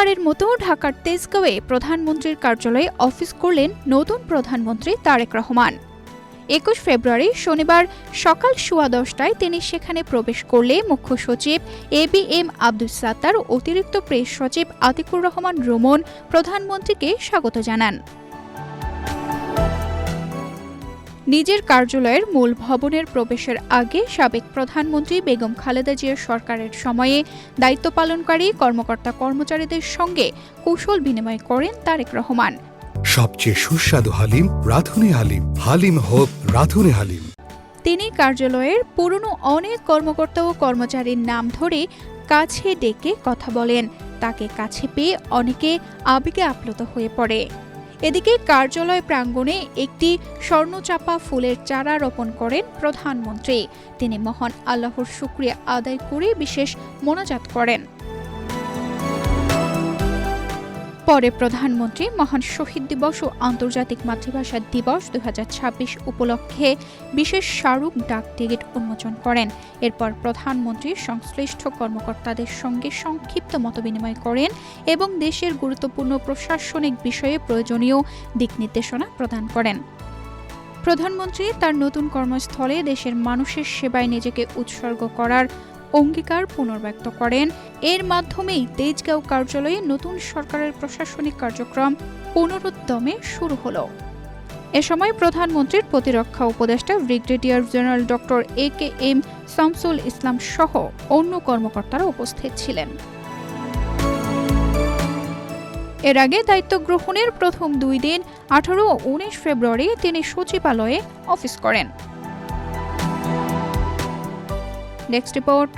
প্রথমবারের মতো ঢাকার তেজগাঁওয়ে প্রধানমন্ত্রীর কার্যালয়ে অফিস করলেন নতুন প্রধানমন্ত্রী তারেক রহমান। ২১ ফেব্রুয়ারি শনিবার সকাল 10:15টায় তিনি সেখানে প্রবেশ করলে মুখ্য সচিব ABM আব্দুস সাত্তার, অতিরিক্ত প্রেস সচিব আতিকুর রহমান রোমন প্রধানমন্ত্রীকে স্বাগত জানান। নিজের কার্যালয়ের মূল ভবনের প্রবেশের আগে সাবেক প্রধানমন্ত্রী বেগম খালেদা জিয়ার সরকারের সময়ে দায়িত্ব পালনকারী কর্মকর্তা-কর্মচারীদের সঙ্গে কুশল বিনিময় করেন তারেক রহমান। সবচেয়ে সুস্বাদু হালিম রাঁধুনি হালিম, হালিম হোক রাঁধুনি হালিম। তিনি কার্যালয়ের পুরনো অনেক কর্মকর্তা ও কর্মচারীর নাম ধরে কাছে ডেকে কথা বলেন। তাকে কাছে পেয়ে অনেকে আবেগে আপ্লুত হয়ে পড়ে। এদিকে কার্যালয় প্রাঙ্গণে একটি স্বর্ণচাপা ফুলের চারা রোপণ করেন প্রধানমন্ত্রী। তিনি মহান আল্লাহর শুকরিয়া আদায় করে বিশেষ মোনাজাত করেন। পরে প্রধানমন্ত্রী মহান শহীদ দিবস ও আন্তর্জাতিক মাতৃভাষা দিবস 2026 উপলক্ষে বিশেষ স্মারক ডাক টিকিট উন্মোচন করেন। এরপর প্রধানমন্ত্রী সংশ্লিষ্ট কর্মকর্তাদের সঙ্গে সংক্ষিপ্ত মতবিনিময় করেন এবং দেশের গুরুত্বপূর্ণ প্রশাসনিক বিষয়ে প্রয়োজনীয় দিক নির্দেশনা প্রদান করেন। প্রধানমন্ত্রী তার নতুন কর্মস্থলে দেশের মানুষের সেবায় নিজেকে উৎসর্গ করার অঙ্গীকার পুনর্ব্যক্ত করেন। এর মাধ্যমেই তেজগাঁও কার্যালয়ে নতুন সরকারের প্রশাসনিক কার্যক্রম পুনরুদ্যমে শুরু হলো। এ সময় প্রধানমন্ত্রীর প্রতিরক্ষা উপদেষ্টা brigadier general doctor AKM Shamsul Islam সহ অন্য কর্মকর্তারা উপস্থিত ছিলেন। এর আগে দায়িত্ব গ্রহণের প্রথম 2 দিন 18 ও 19 ফেব্রুয়ারি তিনি সচিবালয়ে অফিস করেন। নেক্সট রিপোর্ট,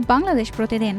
বাংলাদেশ প্রতিদিন।